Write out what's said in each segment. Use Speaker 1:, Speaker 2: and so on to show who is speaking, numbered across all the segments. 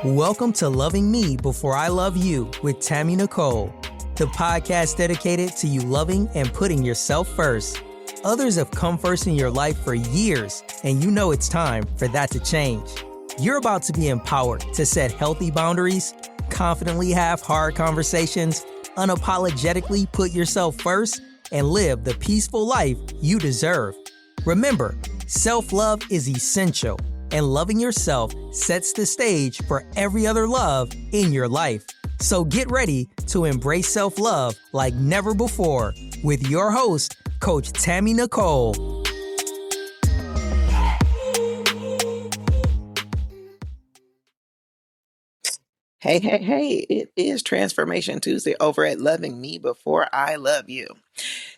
Speaker 1: Welcome to Loving Me Before I Love You with Tammy Nicole, the podcast dedicated to you loving and putting yourself first. Others have come first in your life for years, and you know it's time for that to change. You're about to be empowered to set healthy boundaries, confidently have hard conversations, unapologetically put yourself first, and live the peaceful life you deserve. Remember, self-love is essential, and loving yourself sets the stage for every other love in your life. So get ready to embrace self-love like never before with your host, Coach Tammy Nicole.
Speaker 2: Hey, it is Transformation Tuesday over at Loving Me Before I Love You.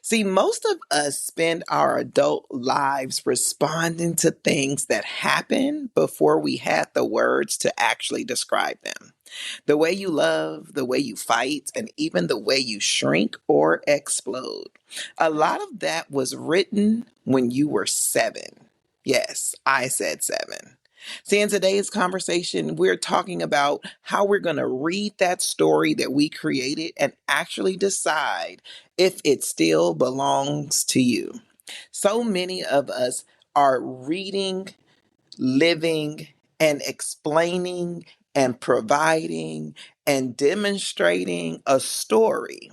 Speaker 2: See, most of us spend our adult lives responding to things that happen before we had the words to actually describe them. The way you love, the way you fight, and even the way you shrink or explode. A lot of that was written when you were 7. Yes, I said 7. See, in today's conversation, we're talking about how we're going to read that story that we created and actually decide if it still belongs to you. So many of us are reading, living, and explaining and providing and demonstrating a story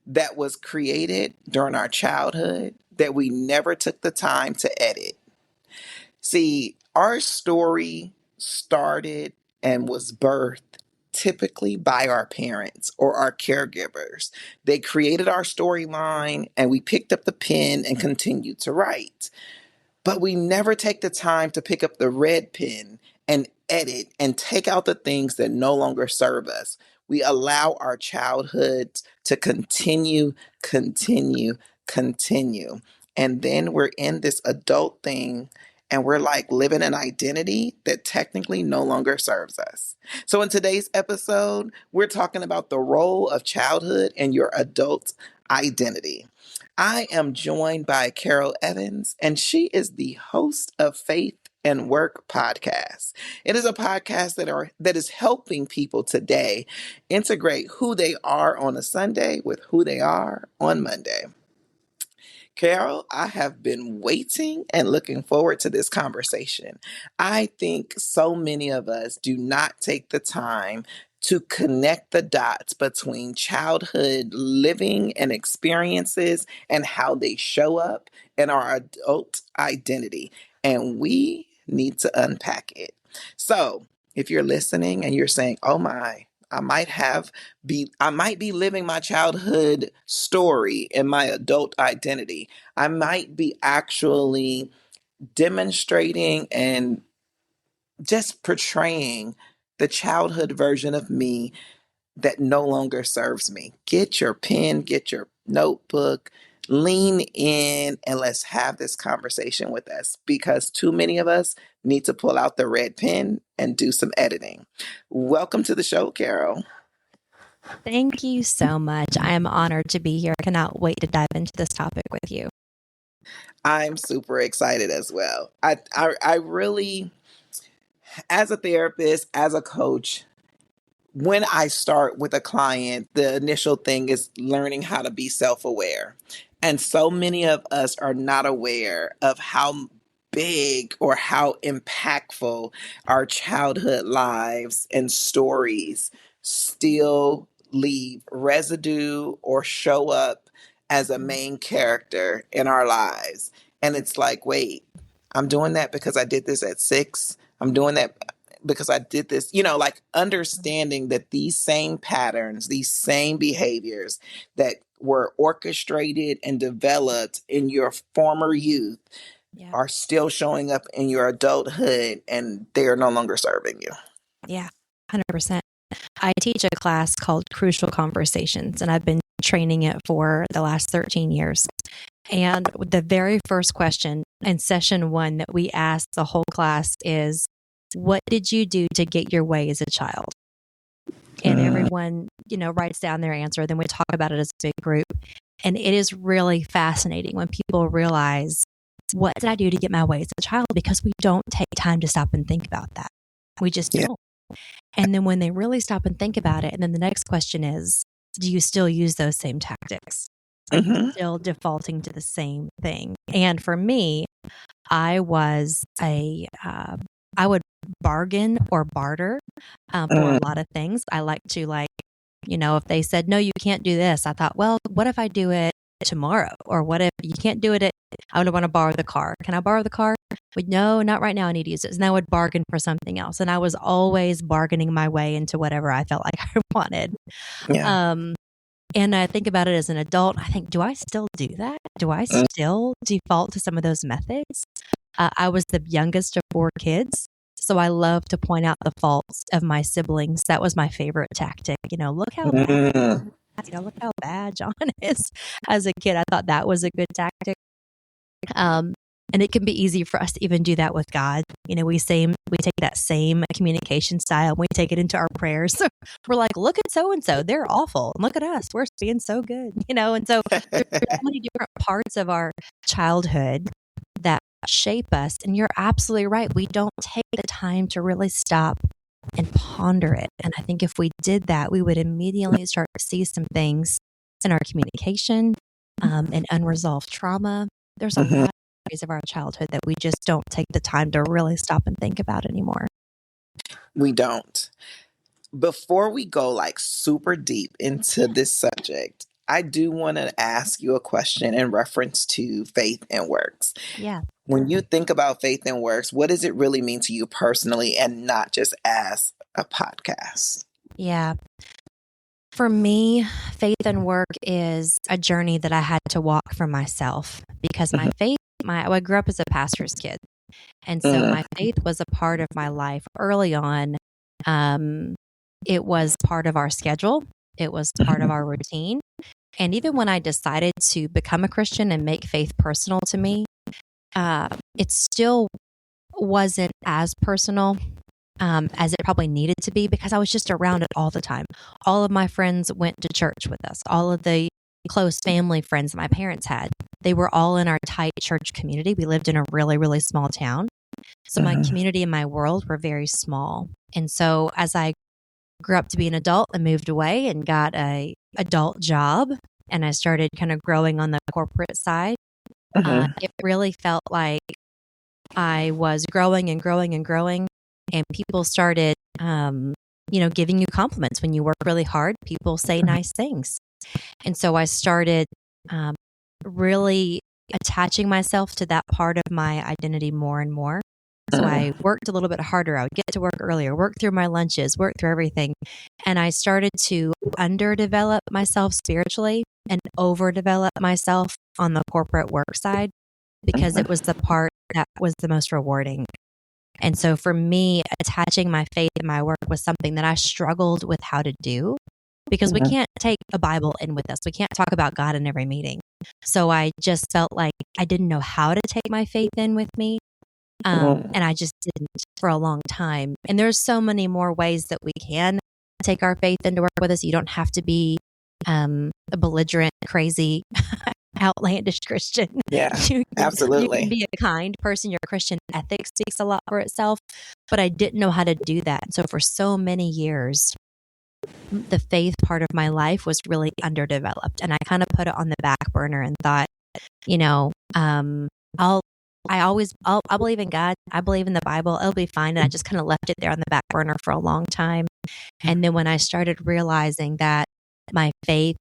Speaker 2: that was created during our childhood that we never took the time to edit. See, our story started and was birthed typically by our parents or our caregivers. They created our storyline and we picked up the pen and continued to write. But we never take the time to pick up the red pen and edit and take out the things that no longer serve us. We allow our childhoods to continue. And then we're in this adult thing and we're like living an identity that technically no longer serves us. So in today's episode, we're talking about the role of childhood in your adult identity. I am joined by Carole Evans, and she is the host of Faith and Work podcast. It is a podcast that is helping people today integrate who they are on a Sunday with who they are on Monday. Carole, I have been waiting and looking forward to this conversation. I think so many of us do not take the time to connect the dots between childhood living and experiences and how they show up in our adult identity. And we need to unpack it. So if you're listening and you're saying, oh my, I might be living my childhood story in my adult identity. I might be actually demonstrating and just portraying the childhood version of me that no longer serves me. Get your pen, get your notebook, lean in, and let's have this conversation with us because too many of us need to pull out the red pen and do some editing. Welcome to the show, Carole.
Speaker 3: Thank you so much. I am honored to be here. I cannot wait to dive into this topic with you.
Speaker 2: I'm super excited as well. I really, as a therapist, as a coach, when I start with a client, the initial thing is learning how to be self-aware. And so many of us are not aware of how big or how impactful our childhood lives and stories still leave residue or show up as a main character in our lives. And it's like, wait, I'm doing that because I did this at 6. I'm doing that because I did this, like understanding that these same patterns, these same behaviors that were orchestrated and developed in your former youth are still showing up in your adulthood and they are no longer serving you.
Speaker 3: Yeah, 100%. I teach a class called Crucial Conversations, and I've been training it for the last 13 years. And the very first question in session 1 that we ask the whole class is, what did you do to get your way as a child? And everyone, writes down their answer. Then we talk about it as a big group. And it is really fascinating when people realize what did I do to get my way as a child? Because we don't take time to stop and think about that. We just
Speaker 2: Yeah.
Speaker 3: don't. And then when they really stop and think about it, and then the next question is, do you still use those same tactics? Are you still defaulting to the same thing? And for me, I was I would bargain or barter for a lot of things. I like to if they said, no, you can't do this. I thought, well, what if I do it tomorrow? Or what if you can't do it I would want to borrow the car. Can I borrow the car? But no, not right now. I need to use it. And I would bargain for something else. And I was always bargaining my way into whatever I felt like I wanted.
Speaker 2: Yeah.
Speaker 3: And I think about it as an adult. I think, do I still do that? Do I still default to some of those methods? I was the youngest of 4 kids. So I love to point out the faults of my siblings. That was my favorite tactic. Look how bad, look how bad John is. As a kid, I thought that was a good tactic. And it can be easy for us to even do that with God. We take that same communication style and we take it into our prayers. So we're like, look at so-and-so, they're awful. Look at us, we're being so good, And so there's so many different parts of our childhood that shape us. And you're absolutely right. We don't take the time to really stop and ponder it. And I think if we did that, we would immediately start to see some things in our communication and unresolved trauma. There's a lot of our childhood that we just don't take the time to really stop and think about anymore.
Speaker 2: We don't. Before we go super deep into this subject, I do want to ask you a question in reference to faith and works.
Speaker 3: Yeah.
Speaker 2: When you think about faith and works, what does it really mean to you personally and not just as a podcast?
Speaker 3: Yeah. For me, faith and work is a journey that I had to walk for myself because my faith, I grew up as a pastor's kid. And so my faith was a part of my life early on. It was part of our schedule. It was part of our routine. And even when I decided to become a Christian and make faith personal to me, it still wasn't as personal as it probably needed to be because I was just around it all the time. All of my friends went to church with us. All of the close family friends that my parents had, they were all in our tight church community. We lived in a really, really small town. So my community and my world were very small. And so as I grew up to be an adult, I moved away and got a adult job. And I started kind of growing on the corporate side. It really felt like I was growing and growing and growing. And people started, giving you compliments. When you work really hard, people say nice things. And so I started really attaching myself to that part of my identity more and more. So I worked a little bit harder. I would get to work earlier, work through my lunches, work through everything. And I started to underdevelop myself spiritually and overdevelop myself on the corporate work side because it was the part that was the most rewarding. And so for me, attaching my faith and my work was something that I struggled with how to do because we can't take a Bible in with us. We can't talk about God in every meeting. So I just felt like I didn't know how to take my faith in with me. And I just didn't for a long time. And there's so many more ways that we can take our faith into work with us. You don't have to be a belligerent, crazy, outlandish Christian.
Speaker 2: Yeah, absolutely.
Speaker 3: You can be a kind person. Your Christian ethic speaks a lot for itself. But I didn't know how to do that. So for so many years, the faith part of my life was really underdeveloped. And I kind of put it on the back burner and thought, I'll believe in God. I believe in the Bible. It'll be fine. And I just kind of left it there on the back burner for a long time. And then when I started realizing that my faith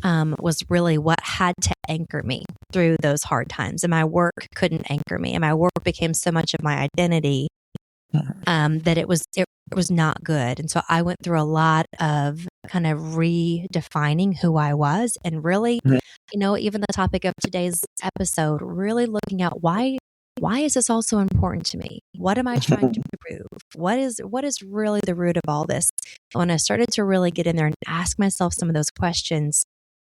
Speaker 3: was really what had to anchor me through those hard times, and my work couldn't anchor me, and my work became so much of my identity that it was not good. And so I went through a lot of kind of redefining who I was, and really, even the topic of today's episode, really looking at why is this all so important to me? What am I trying to prove? What is really the root of all this? When I started to really get in there and ask myself some of those questions,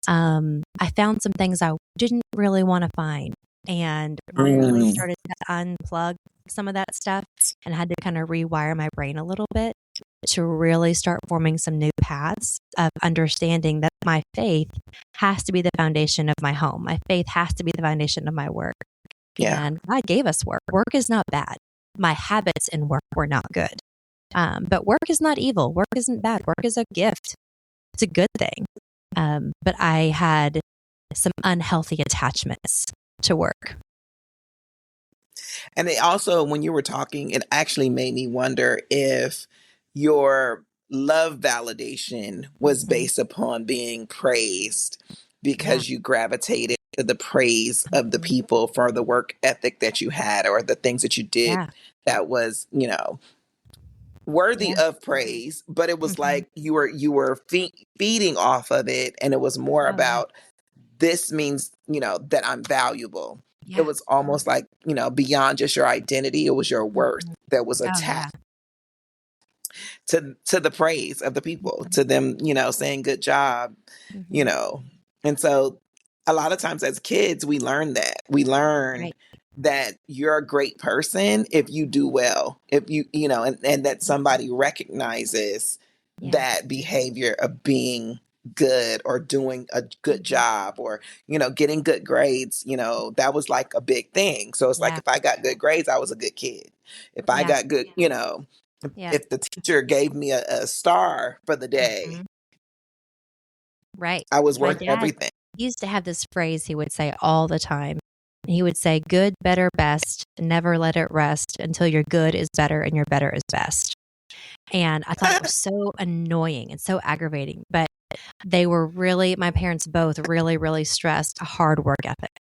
Speaker 3: I found some things I didn't really want to find, and really started to unplug some of that stuff, and had to kind of rewire my brain a little bit to really start forming some new paths of understanding that my faith has to be the foundation of my home. My faith has to be the foundation of my work.
Speaker 2: Yeah.
Speaker 3: And God gave us work. Work is not bad. My habits in work were not good. But work is not evil. Work isn't bad. Work is a gift. It's a good thing. But I had some unhealthy attachments to work.
Speaker 2: And it also, when you were talking, it actually made me wonder if your love validation was based upon being praised
Speaker 3: Yeah.
Speaker 2: because you gravitated to the praise of the people for the work ethic that you had or the things that you did
Speaker 3: Yeah.
Speaker 2: that was, worthy
Speaker 3: Yeah.
Speaker 2: of praise, but it was
Speaker 3: Mhm.
Speaker 2: like you were feeding off of it, and it was more
Speaker 3: Oh, yeah.
Speaker 2: about this means, that I'm valuable. It
Speaker 3: Yeah.
Speaker 2: was almost like, beyond just your identity, it was your worth
Speaker 3: Mhm.
Speaker 2: that was
Speaker 3: Oh, yeah.
Speaker 2: attached to the praise of the people, to them, saying good job, you
Speaker 3: Mhm.
Speaker 2: know. And so a lot of times as kids, we learn that. We learn
Speaker 3: Right.
Speaker 2: that you're a great person if you do well, if and that somebody recognizes
Speaker 3: Yeah.
Speaker 2: that behavior of being good or doing a good
Speaker 3: Mhm.
Speaker 2: job or, getting good grades, that was like a big thing. So it's like
Speaker 3: Yeah.
Speaker 2: if I got good grades, I was a good kid. If I
Speaker 3: Yeah.
Speaker 2: got good,
Speaker 3: Yeah.
Speaker 2: if the teacher gave me a star for the day,
Speaker 3: Mhm. Right.
Speaker 2: I was
Speaker 3: My
Speaker 2: worth
Speaker 3: dad
Speaker 2: everything.
Speaker 3: used to have this phrase he would say all the time. He would say, good, better, best. Never let it rest until your good is better and your better is best. And I thought it was so annoying and so aggravating. But they were really, my parents both really, really stressed a hard work ethic.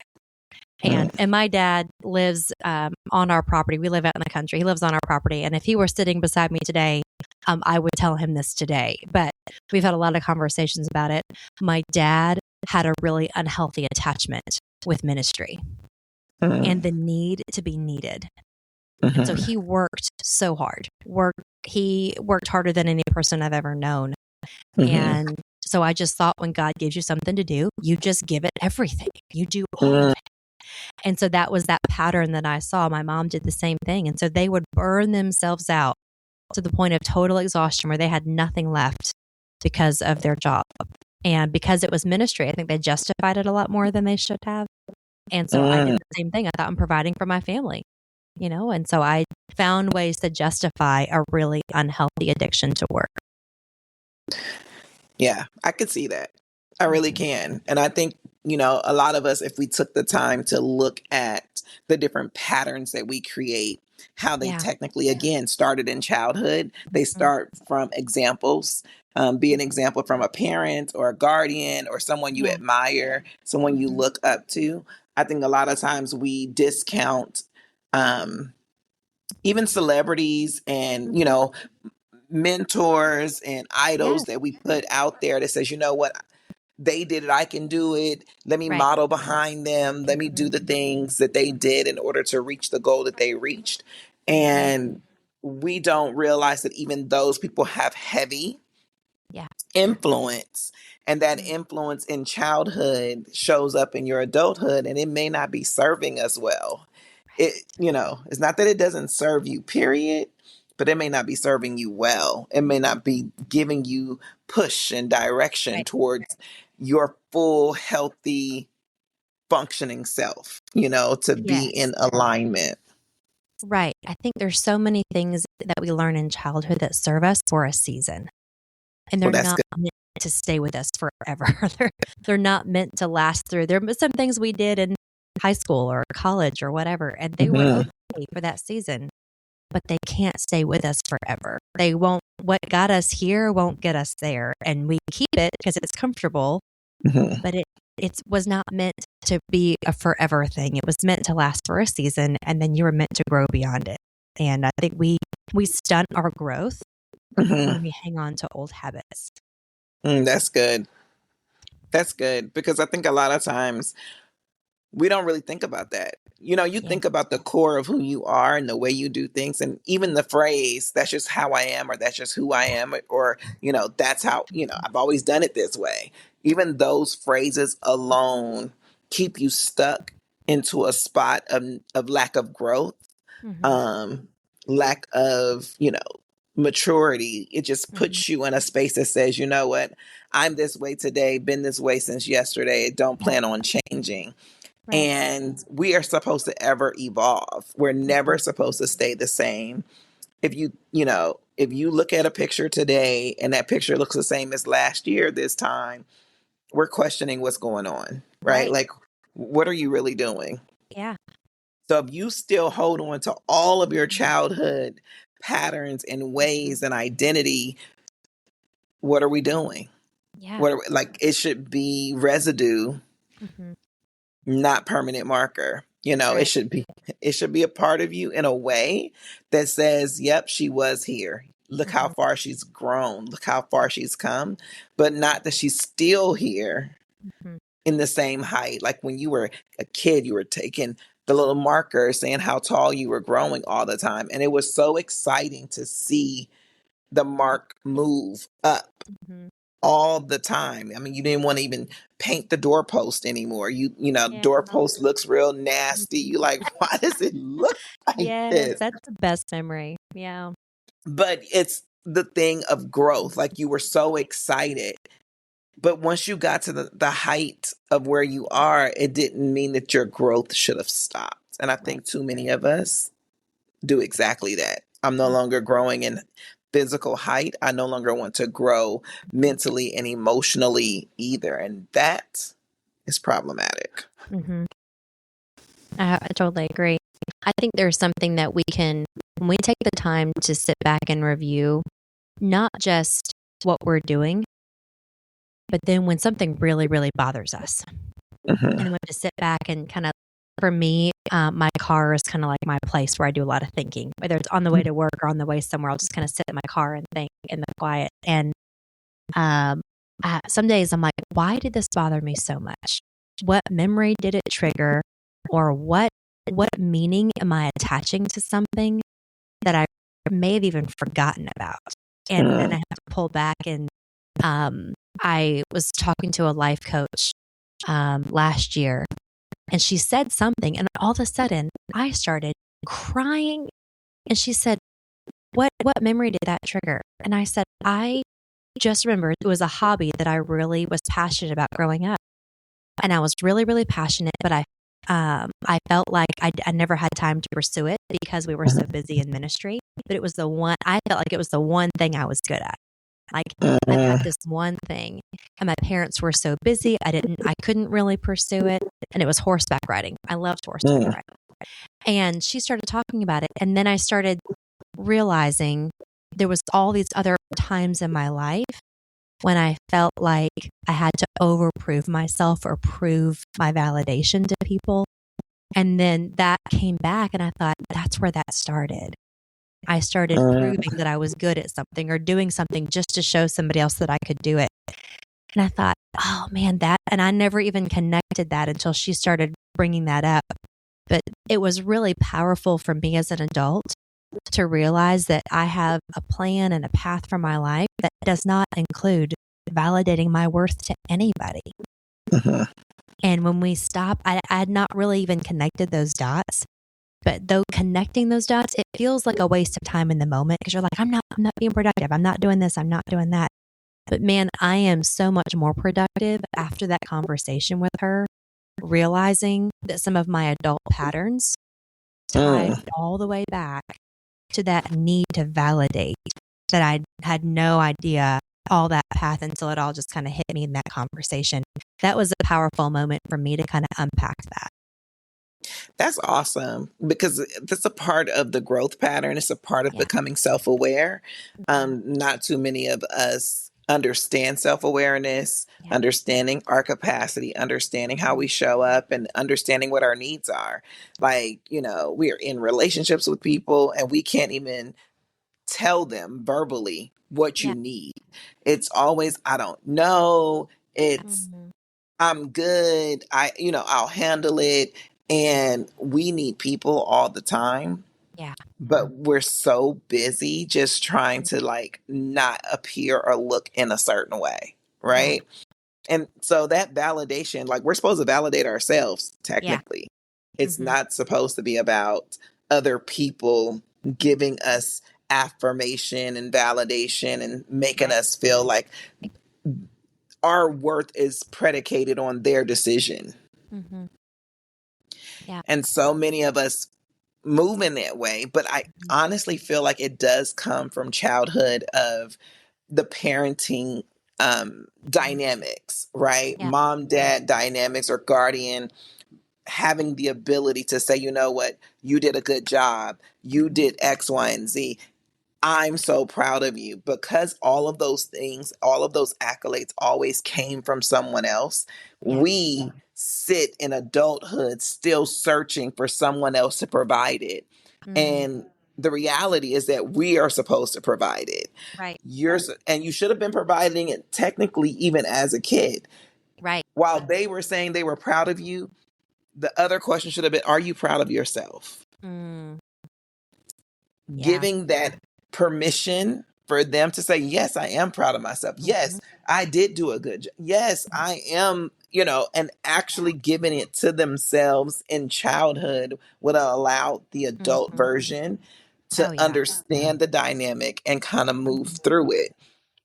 Speaker 2: Mm,
Speaker 3: And my dad lives on our property. We live out in the country. He lives on our property. And if he were sitting beside me today, I would tell him this today. But we've had a lot of conversations about it. My dad had a really unhealthy attachment with ministry and
Speaker 2: mm,
Speaker 3: the need to be needed. And so
Speaker 2: mhm,
Speaker 3: he worked so hard. He worked harder than any person I've ever known.
Speaker 2: mhm,
Speaker 3: And so I just thought when God gives you something to do, you just give it everything. You do all of
Speaker 2: mm,
Speaker 3: it. And so that was that pattern that I saw. My mom did the same thing. And so they would burn themselves out to the point of total exhaustion where they had nothing left because of their job. And because it was ministry, I think they justified it a lot more than they should have. And so I did
Speaker 2: mm.
Speaker 3: the same thing. I thought I'm providing for my family, and so I found ways to justify a really unhealthy addiction to work.
Speaker 2: Yeah, I could see that. I really
Speaker 3: Mhm.
Speaker 2: can. And I think, a lot of us, if we took the time to look at the different patterns that we create, how they
Speaker 3: Yeah.
Speaker 2: technically, again, started in childhood, they
Speaker 3: Mhm.
Speaker 2: start from examples, be an example from a parent or a guardian or someone you
Speaker 3: Yeah.
Speaker 2: admire, someone you
Speaker 3: Mhm.
Speaker 2: look up to. I think a lot of times we discount um, even celebrities and,
Speaker 3: Mhm.
Speaker 2: mentors and
Speaker 3: Yeah.
Speaker 2: idols that we put out there that says, you know what, they did it, I can do it. Let me
Speaker 3: Right.
Speaker 2: model behind them. Let me do
Speaker 3: Mhm.
Speaker 2: the things that they did in order to reach the goal that they reached.
Speaker 3: Mhm.
Speaker 2: And we don't realize that even those people have heavy
Speaker 3: Yeah.
Speaker 2: influence, and that
Speaker 3: Mhm.
Speaker 2: influence in childhood shows up in your adulthood, and it may not be serving us well. It's not that it doesn't serve you, period, but it may not be serving you well. It may not be giving you push and direction
Speaker 3: Right.
Speaker 2: towards your full healthy functioning self, to be
Speaker 3: Yes.
Speaker 2: in alignment.
Speaker 3: Right. I think there's so many things that we learn in childhood that serve us for a season, and
Speaker 2: Well,
Speaker 3: they're
Speaker 2: that's
Speaker 3: not
Speaker 2: good.
Speaker 3: meant to stay with us forever. They're not meant to last through. There are some things we did in high school or college or whatever, and they were
Speaker 2: Hmm.
Speaker 3: okay for that season, but they can't stay with us forever. They won't. What got us here won't get us there, and we keep it because it's comfortable,
Speaker 2: Hmm.
Speaker 3: but it was not meant to be a forever thing. It was meant to last for a season, and then you were meant to grow beyond it. And I think we stunt our growth
Speaker 2: Hmm.
Speaker 3: when we hang on to old habits.
Speaker 2: That's good. That's good because I think a lot of times we don't really think about that. You
Speaker 3: Yeah.
Speaker 2: think about the core of who you are and the way you do things, and even the phrase, that's just how I am, or that's just who I am, or, that's how, I've always done it this way. Even those phrases alone keep you stuck into a spot of lack of growth,
Speaker 3: Hmm.
Speaker 2: um, lack of, maturity. It just
Speaker 3: Hmm.
Speaker 2: puts you in a space that says, you know what, I'm this way today, been this way since yesterday, don't
Speaker 3: Yeah.
Speaker 2: plan on changing.
Speaker 3: Right.
Speaker 2: And we are supposed to ever evolve. We're never supposed to stay the same. If you look at a picture today and that picture looks the same as last year this time, we're questioning what's going on, right?
Speaker 3: Right.
Speaker 2: Like, what are you really doing?
Speaker 3: Yeah.
Speaker 2: So if you still hold on to all of your childhood patterns and ways and identity, what are we doing?
Speaker 3: Yeah.
Speaker 2: What are like it should be residue,
Speaker 3: Hmm.
Speaker 2: not permanent marker.
Speaker 3: That's right.
Speaker 2: It should be a part of you in a way that says, "Yep, she was here. Look how
Speaker 3: Hmm.
Speaker 2: far she's grown. Look how far she's come." But not that she's still here
Speaker 3: Hmm.
Speaker 2: in the same height. Like when you were a kid, you were taking the little marker saying how tall you were growing all the time. And it was so exciting to see the mark move up
Speaker 3: Hmm.
Speaker 2: all the time. I mean, you didn't want to even paint the doorpost anymore.
Speaker 3: Yeah.
Speaker 2: Doorpost looks real nasty. You like, why does it look like
Speaker 3: Yes,
Speaker 2: this?
Speaker 3: that's the best memory. Yeah.
Speaker 2: But it's the thing of growth. Like you were so excited. But once you got to the height of where you are, it didn't mean that your growth should have stopped. And I
Speaker 3: Right.
Speaker 2: think too many of us do exactly that. I'm no longer growing in physical height. I no longer want to grow mentally and emotionally either. And that is problematic.
Speaker 3: Hmm. I totally agree. I think there's something that we can, when we take the time to sit back and review, not just what we're doing, but then when something really, really bothers us, and
Speaker 2: Hmm.
Speaker 3: then we have to sit back and kind of, for me, my car is kind of like my place where I do a lot of thinking, whether it's on the way to work or on the way somewhere. I'll just kind of sit in my car and think in the quiet. And um, some days I'm like, why did this bother me so much? What memory did it trigger, or what meaning am I attaching to something that I may have even forgotten about? And then I have to pull back. And I was talking to a life coach last year, and she said something, and all of a sudden I started crying. And she said, what memory did that trigger? And I said, I just remembered it was a hobby that I really was passionate about growing up. And I was really, really passionate, but I felt like I never had time to pursue it because we were so busy in ministry. But it was the one, I felt like it was the one thing I was good at. Like I've got this one thing, and my parents were so busy. I couldn't really pursue it. And it was horseback riding. I loved horseback riding. And she started talking about it. And then I started realizing there was all these other times in my life when I felt like I had to overprove myself or prove my validation to people. And then that came back, and I thought, that's where that started. I started proving that I was good at something or doing something just to show somebody else that I could do it. And I thought, oh man, and I never even connected that until she started bringing that up. But it was really powerful for me as an adult to realize that I have a plan and a path for my life that does not include validating my worth to anybody. And when we stop, I had not really even connected those dots. But though connecting those dots, it feels like a waste of time in the moment because you're like, I'm not being productive. I'm not doing this. I'm not doing that. But man, I am so much more productive after that conversation with her, realizing that some of my adult patterns tied all the way back to that need to validate, that I had no idea all that path until it all just kind of hit me in that conversation. That was a powerful moment for me to kind of unpack that.
Speaker 2: That's awesome because that's a part of the growth pattern. It's a part of
Speaker 3: Yeah.
Speaker 2: becoming self-aware. Not too many of us understand self-awareness,
Speaker 3: Yeah.
Speaker 2: understanding our capacity, understanding how we show up, and understanding what our needs are. Like, we are in relationships with people and we can't even tell them verbally what
Speaker 3: Yeah.
Speaker 2: you need. It's always, I don't know. It's,
Speaker 3: Mhm.
Speaker 2: I'm good. I'll handle it. And we need people all the time,
Speaker 3: Yeah.
Speaker 2: but we're so busy just trying to like not appear or look in a certain way.
Speaker 3: Yeah.
Speaker 2: Right. And so that validation, like we're supposed to validate ourselves
Speaker 3: Yeah.
Speaker 2: technically. It's
Speaker 3: Hmm.
Speaker 2: not supposed to be about other people giving us affirmation and validation and making
Speaker 3: Right.
Speaker 2: us feel like our worth is predicated on their decision.
Speaker 3: Hmm. Yeah.
Speaker 2: And so many of us move in that way. But I honestly feel like it does come from childhood of the parenting dynamics, right?
Speaker 3: Yeah.
Speaker 2: Mom, dad dynamics or guardian having the ability to say, you know what, you did a good job. You did X, Y, and Z. I'm so proud of you because all of those things, all of those accolades always came from someone else.
Speaker 3: Yeah.
Speaker 2: We sit in adulthood still searching for someone else to provide it.
Speaker 3: Mm,
Speaker 2: And the reality is that we are supposed to provide it.
Speaker 3: right.
Speaker 2: And you should have been providing it technically even as a kid.
Speaker 3: Right.
Speaker 2: While they were saying they were proud of you, the other question should have been, are you proud of yourself?
Speaker 3: Mm, yeah.
Speaker 2: Giving that permission for them to say, yes, I am proud of myself.
Speaker 3: Mhm.
Speaker 2: Yes, I did do a good job. Yes, I am, and actually giving it to themselves in childhood would allow the adult
Speaker 3: Mhm.
Speaker 2: version to
Speaker 3: Oh, yeah.
Speaker 2: understand the dynamic and kind of move through it.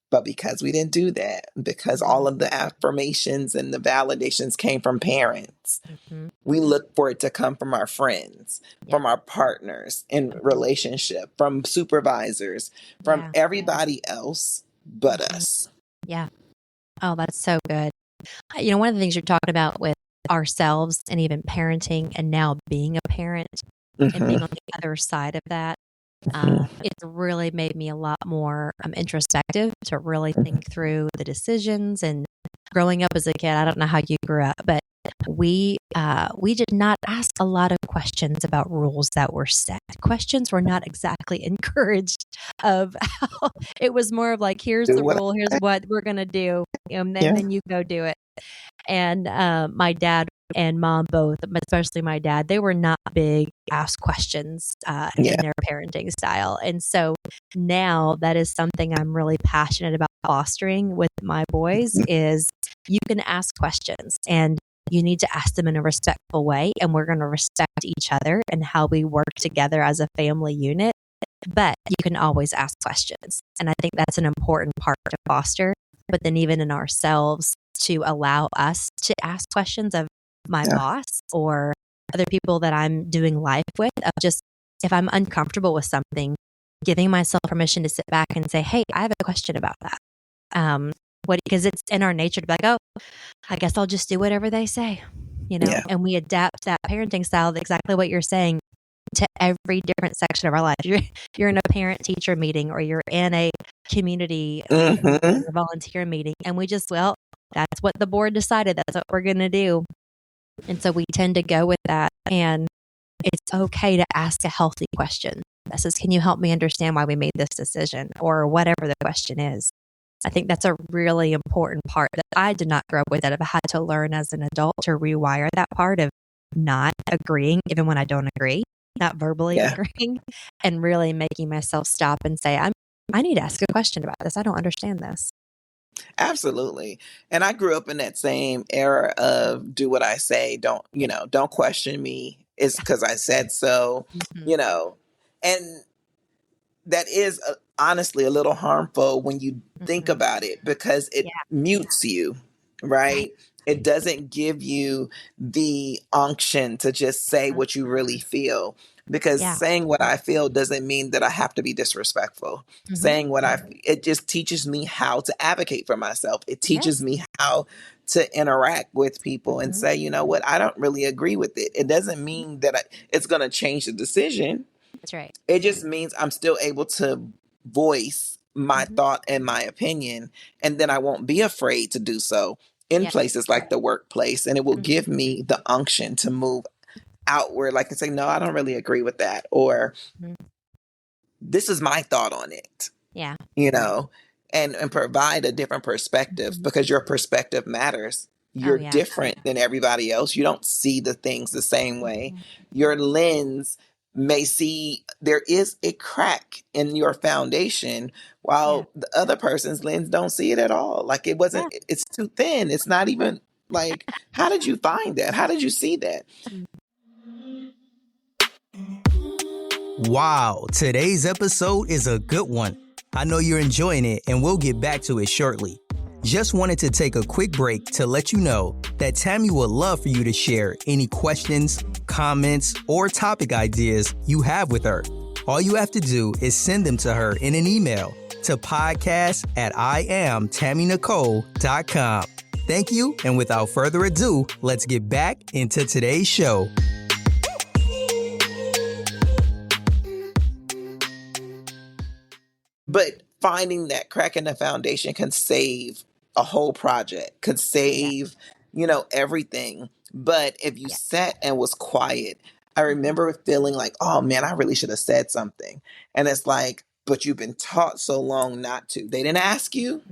Speaker 2: But because we didn't do that, because all
Speaker 3: Mhm.
Speaker 2: of the affirmations and the validations came from parents,
Speaker 3: Mhm.
Speaker 2: we look for it to come from our friends,
Speaker 3: Yep.
Speaker 2: from our partners in
Speaker 3: Mhm.
Speaker 2: relationship, from supervisors, from
Speaker 3: Yeah.
Speaker 2: everybody else but
Speaker 3: Mhm.
Speaker 2: us.
Speaker 3: Yeah. Oh, that's so good. One of the things you're talking about with ourselves and even parenting and now being a parent and being
Speaker 2: Hmm.
Speaker 3: on the other side of that,
Speaker 2: Hmm.
Speaker 3: it's really made me a lot more introspective to really think through the decisions. And growing up as a kid, I don't know how you grew up, but we did not ask a lot of questions about rules that were set. Questions were not exactly encouraged. Of how it was more of like, here's
Speaker 2: Do
Speaker 3: the
Speaker 2: what?
Speaker 3: rule, here's what we're gonna do, and
Speaker 2: Yeah.
Speaker 3: then you go do it. And my dad and mom both, but especially my dad, they were not big ask questions in
Speaker 2: Yeah.
Speaker 3: their parenting style. And so now that is something I'm really passionate about fostering with my boys is you can ask questions and you need to ask them in a respectful way. And we're going to respect each other and how we work together as a family unit. But you can always ask questions. And I think that's an important part to foster. But then even in ourselves, to allow us to ask questions of my
Speaker 2: Yeah.
Speaker 3: boss or other people that I'm doing life with, of just if I'm uncomfortable with something, giving myself permission to sit back and say, hey, I have a question about that. Because it's in our nature to be like, oh, I guess I'll just do whatever they say,
Speaker 2: Yeah.
Speaker 3: and we adapt that parenting style, exactly what you're saying, to every different section of our life. You're in a parent teacher meeting or you're in a community
Speaker 2: Hmm.
Speaker 3: or volunteer meeting, and we just, well, that's what the board decided. That's what we're going to do. And so we tend to go with that. And it's okay to ask a healthy question that says, can you help me understand why we made this decision or whatever the question is? I think that's a really important part that I did not grow up with, that I've had to learn as an adult to rewire that part of not agreeing, even when I don't agree, not verbally
Speaker 2: Yeah.
Speaker 3: agreeing, and really making myself stop and say, I need to ask a question about this. I don't understand this.
Speaker 2: Absolutely. And I grew up in that same era of do what I say,
Speaker 3: Yeah.
Speaker 2: don't question me. It's
Speaker 3: Yeah.
Speaker 2: because I said so,
Speaker 3: Mhm.
Speaker 2: you know. And that is honestly a little harmful when you think
Speaker 3: Mhm.
Speaker 2: about it because it
Speaker 3: Yeah.
Speaker 2: mutes you,
Speaker 3: Right.
Speaker 2: right? It doesn't give you the unction to just say
Speaker 3: Mhm.
Speaker 2: what you really feel. Because
Speaker 3: Yeah.
Speaker 2: saying what I feel doesn't mean that I have to be disrespectful.
Speaker 3: Mhm.
Speaker 2: Saying it just teaches me how to advocate for myself. It teaches
Speaker 3: Yes.
Speaker 2: me how to interact with people and
Speaker 3: Mhm.
Speaker 2: say, you know what, I don't really agree with it. It doesn't mean that it's going to change the decision.
Speaker 3: That's right.
Speaker 2: It just means I'm still able to voice my
Speaker 3: Mhm.
Speaker 2: thought and my opinion, and then I won't be afraid to do so in
Speaker 3: Yeah.
Speaker 2: places like the workplace. And it will
Speaker 3: Mhm.
Speaker 2: give me the unction to move outward, like and say, no, I don't really agree with that, or
Speaker 3: Mhm.
Speaker 2: this is my thought on it,
Speaker 3: Yeah.
Speaker 2: you know, and provide a different perspective
Speaker 3: Mhm.
Speaker 2: because your perspective matters.
Speaker 3: Oh,
Speaker 2: You're
Speaker 3: yeah.
Speaker 2: different than everybody else. You don't see the things the same way.
Speaker 3: Mhm.
Speaker 2: Your lens may see there is a crack in your foundation
Speaker 3: Yeah.
Speaker 2: while the other person's lens don't see it at all. Like
Speaker 3: Yeah.
Speaker 2: it's too thin. It's not even like, how did you find that? How did you see that?
Speaker 3: Mm.
Speaker 1: Wow, today's episode is a good one. I know you're enjoying it, and we'll get back to it shortly. Just wanted to take a quick break to let you know that Tammy would love for you to share any questions, comments, or topic ideas you have with her. All you have to do is send them to her in an email to podcast@IamTammyNicole.com. Thank you, and without further ado, let's get back into today's show.
Speaker 2: But finding that crack in the foundation can save a whole project, could save, everything. But if you sat and was quiet, I remember feeling like, oh man, I really should have said something. And it's like, but you've been taught so long not to. They didn't ask you,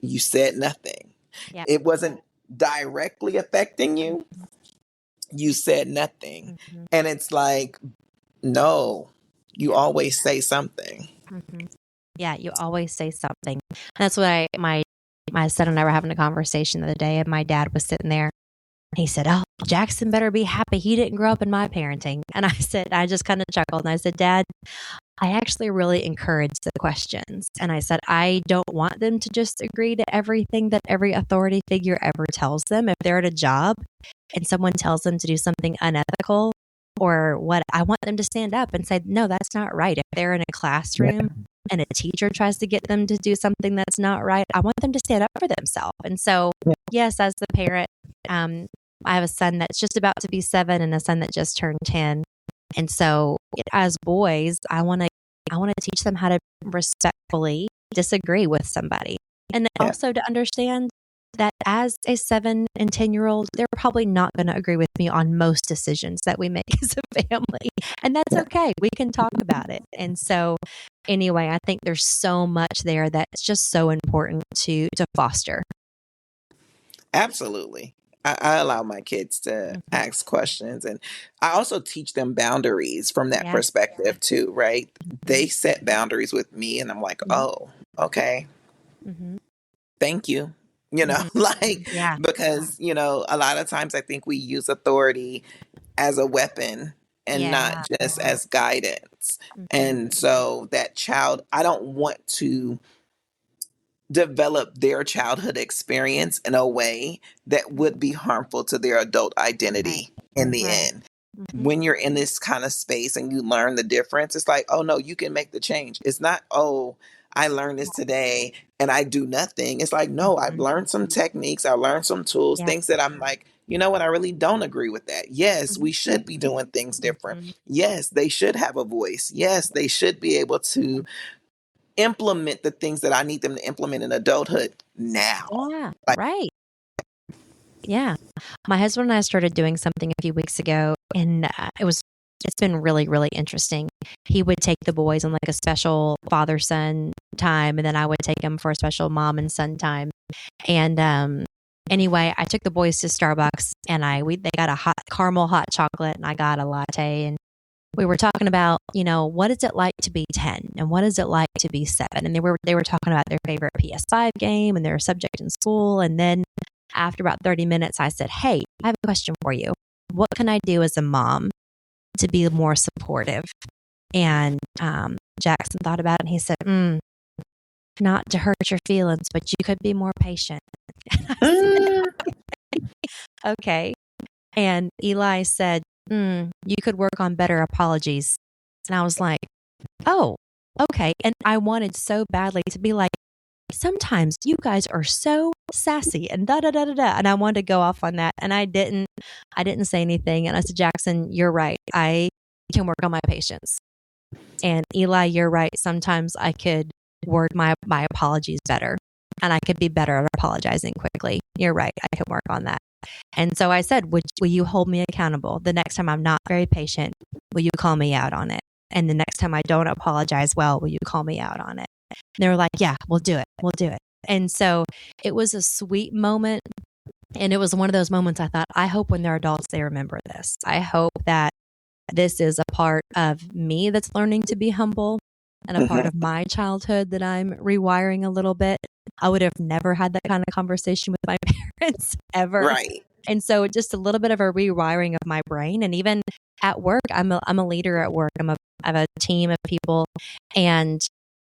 Speaker 2: you said nothing.
Speaker 3: Yeah.
Speaker 2: It wasn't directly affecting you, you said nothing. And it's like, no, you always say something.
Speaker 3: Yeah, you always say something. That's what my son and I were having a conversation the other day, and my dad was sitting there. He said, "Oh, Jackson better be happy he didn't grow up in my parenting." And I just kind of chuckled, and I said, "Dad, I actually really encourage the questions." And I said, I don't want them to just agree to everything that every authority figure ever tells them. If they're at a job and someone tells them to do something unethical or what, I want them to stand up and say, no, that's not right. If they're in a classroom and a teacher tries to get them to do something that's not right, I want them to stand up for themselves. And so, yes, as the parent, I have a son that's just about to be 7 and a son that just turned 10. And so as boys, I want to teach them how to respectfully disagree with somebody. And also to understand that as a 7 and 10-year-old, they're probably not going to agree with me on most decisions that we make as a family. And that's okay. We can talk about it. And so anyway, I think there's so much there that's just so important to foster.
Speaker 2: Absolutely. I allow my kids to ask questions, and I also teach them boundaries from that perspective too, right? They set boundaries with me, and I'm like, oh, okay. Thank you. Because, a lot of times I think we use authority as a weapon and not just as guidance. And so that child, I don't want to develop their childhood experience in a way that would be harmful to their adult identity in the end. When you're in this kind of space and you learn the difference, it's like, oh no, you can make the change. It's not, oh, I learned this today and I do nothing. It's like, no, I've learned some techniques. I learned some tools, things that I'm like, you know what? I really don't agree with that. Yes, we should be doing things different. Yes, they should have a voice. Yes, they should be able to implement the things that I need them to implement in adulthood now.
Speaker 3: Yeah, right. Yeah. My husband and I started doing something a few weeks ago, and it's been really, really interesting. He would take the boys on like a special father-son time, and then I would take them for a special mom and son time. And anyway, I took the boys to Starbucks, and they got a hot caramel hot chocolate, and I got a latte, and we were talking about, what is it like to be 10 and what is it like to be 7? And they were talking about their favorite PS5 game and their subject in school. And then after about 30 minutes, I said, hey, I have a question for you. What can I do as a mom to be more supportive? And Jackson thought about it and he said, not to hurt your feelings, but you could be more patient. Okay. And Eli said, you could work on better apologies. And I was like, oh, okay. And I wanted so badly to be like, sometimes you guys are so sassy and da da da da da. And I wanted to go off on that. And I didn't say anything. And I said, Jackson, you're right. I can work on my patience. And Eli, you're right. Sometimes I could word my apologies better. And I could be better at apologizing quickly. You're right. I can work on that. And so I said, will you hold me accountable? The next time I'm not very patient, will you call me out on it? And the next time I don't apologize well, will you call me out on it? And they were like, yeah, we'll do it. We'll do it. And so it was a sweet moment. And it was one of those moments I thought, I hope when they're adults, they remember this. I hope that this is a part of me that's learning to be humble and a part of my childhood that I'm rewiring a little bit. I would have never had that kind of conversation with my parents ever.
Speaker 2: Right.
Speaker 3: And so just a little bit of a rewiring of my brain. And even at work, I'm a leader at work. I have a team of people. And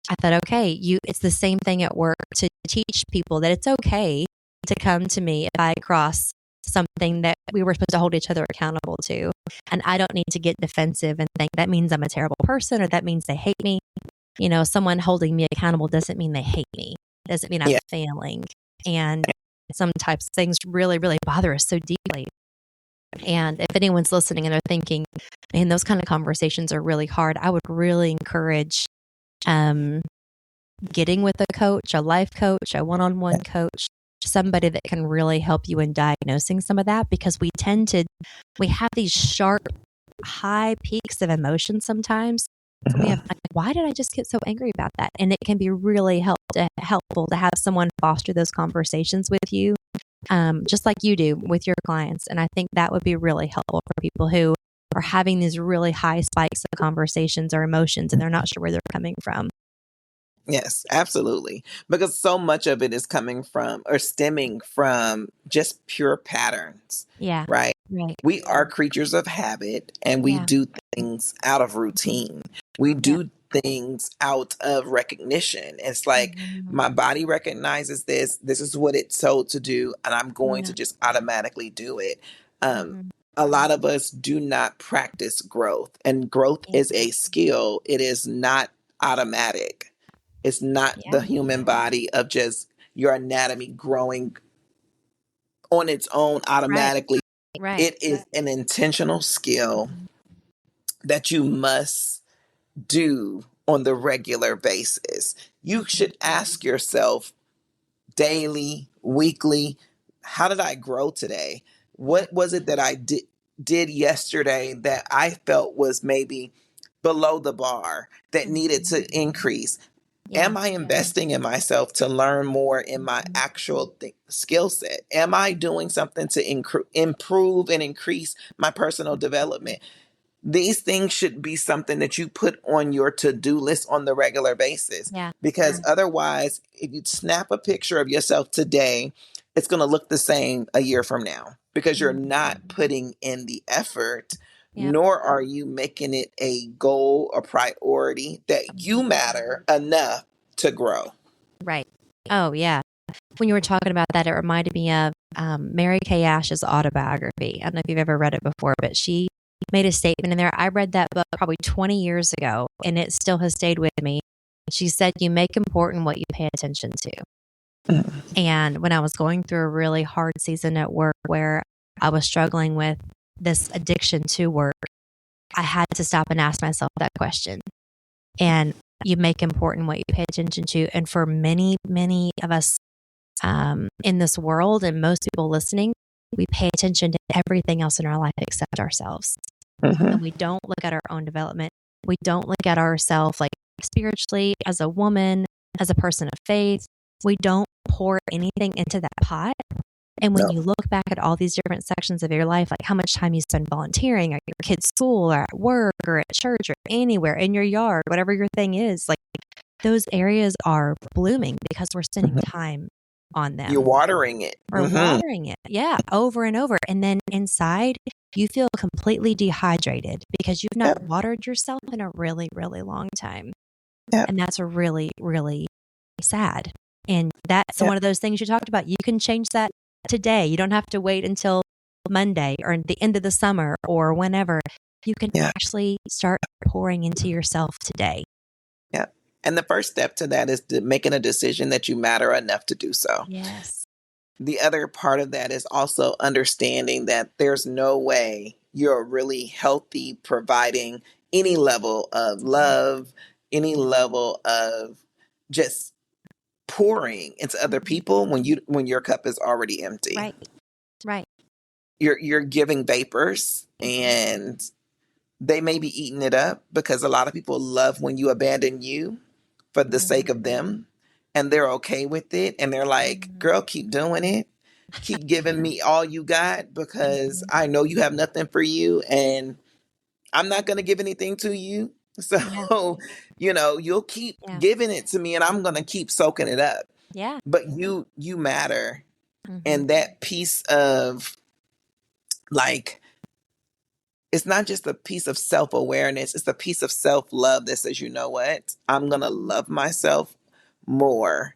Speaker 3: I thought, okay, it's the same thing at work to teach people that it's okay to come to me if I cross something that we were supposed to hold each other accountable to. And I don't need to get defensive and think that means I'm a terrible person or that means they hate me. You know, someone holding me accountable doesn't mean they hate me, doesn't mean I'm
Speaker 2: Yeah.
Speaker 3: failing. And some types of things really, really bother us so deeply. And if anyone's listening and they're thinking, man, those kind of conversations are really hard, I would really encourage getting with a coach, a life coach, a one-on-one coach, somebody that can really help you in diagnosing some of that, because we have these sharp, high peaks of emotion sometimes. So we have like, why did I just get so angry about that? And it can be really helpful to have someone foster those conversations with you, just like you do with your clients. And I think that would be really helpful for people who are having these really high spikes of conversations or emotions and they're not sure where they're coming from.
Speaker 2: Yes, absolutely. Because so much of it is coming from or stemming from just pure patterns,
Speaker 3: Yeah.
Speaker 2: right?
Speaker 3: Right.
Speaker 2: We are creatures of habit and we
Speaker 3: Yeah.
Speaker 2: do things out of routine. We do things out of recognition. It's like my body recognizes this. This is what it's told to do, and I'm going to just automatically do it. A lot of us do not practice growth, and growth is a skill. It is not automatic. It's not the human body of just your anatomy growing on its own automatically.
Speaker 3: Right.
Speaker 2: It is an intentional skill that you must do on the regular basis. You should ask yourself daily, weekly, how did I grow today? What was it that I did yesterday that I felt was maybe below the bar that needed to increase? Am I investing in myself to learn more in my actual skill set? Am I doing something to improve and increase my personal development? These things should be something that you put on your to-do list on the regular basis.
Speaker 3: Yeah.
Speaker 2: Because otherwise, if you snap a picture of yourself today, it's going to look the same a year from now because you're not putting in the effort, nor are you making it a goal or priority that you matter enough to grow.
Speaker 3: Right. Oh, yeah. When you were talking about that, it reminded me of Mary Kay Ash's autobiography. I don't know if you've ever read it before, but she made a statement in there. I read that book probably 20 years ago, and it still has stayed with me. She said, you make important what you pay attention to. And when I was going through a really hard season at work where I was struggling with this addiction to work, I had to stop and ask myself that question. And you make important what you pay attention to. And for many, many of us in this world and most people listening, we pay attention to everything else in our life except ourselves. And we don't look at our own development. We don't look at ourselves like spiritually, as a woman, as a person of faith. We don't pour anything into that pot. And when you look back at all these different sections of your life, like how much time you spend volunteering at your kid's school or at work or at church or anywhere in your yard, whatever your thing is, like those areas are blooming because we're spending time on them.
Speaker 2: You're watering it.
Speaker 3: Or watering it. Yeah. Over and over. And then inside, you feel completely dehydrated because you've not watered yourself in a really, really long time. And that's really, really sad. And that's one of those things you talked about. You can change that today. You don't have to wait until Monday or the end of the summer or whenever. You can actually start pouring into yourself today.
Speaker 2: Yeah. And the first step to that is making a decision that you matter enough to do so.
Speaker 3: Yes.
Speaker 2: The other part of that is also understanding that there's no way you're really healthy providing any level of love, any level of just pouring into other people when your cup is already empty.
Speaker 3: Right.
Speaker 2: You're giving vapors and they may be eating it up because a lot of people love when you abandon you for the sake of them, and they're okay with it, and they're like, girl, keep doing it, keep giving me all you got because I know you have nothing for you and I'm not going to give anything to you, so you'll keep giving it to me and I'm going to keep soaking it up. But you matter. And that piece of like, it's not just a piece of self-awareness, it's a piece of self-love that says, you know what, I'm going to love myself more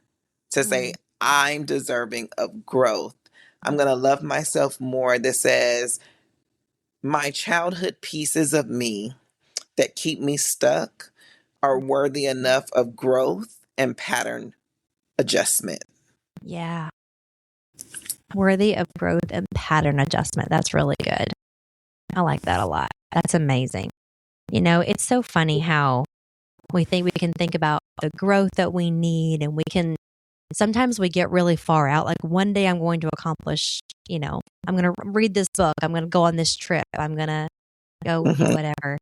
Speaker 2: to say I'm deserving of growth. I'm going to love myself more that says, my childhood pieces of me that keep me stuck are worthy enough of growth and pattern adjustment.
Speaker 3: Yeah. Worthy of growth and pattern adjustment. That's really good. I like that a lot. That's amazing. You know, it's so funny how we can think about the growth that we need, and sometimes we get really far out. Like, one day I'm going to accomplish, I'm going to read this book. I'm going to go on this trip. I'm going to go
Speaker 2: Mhm.
Speaker 3: whatever.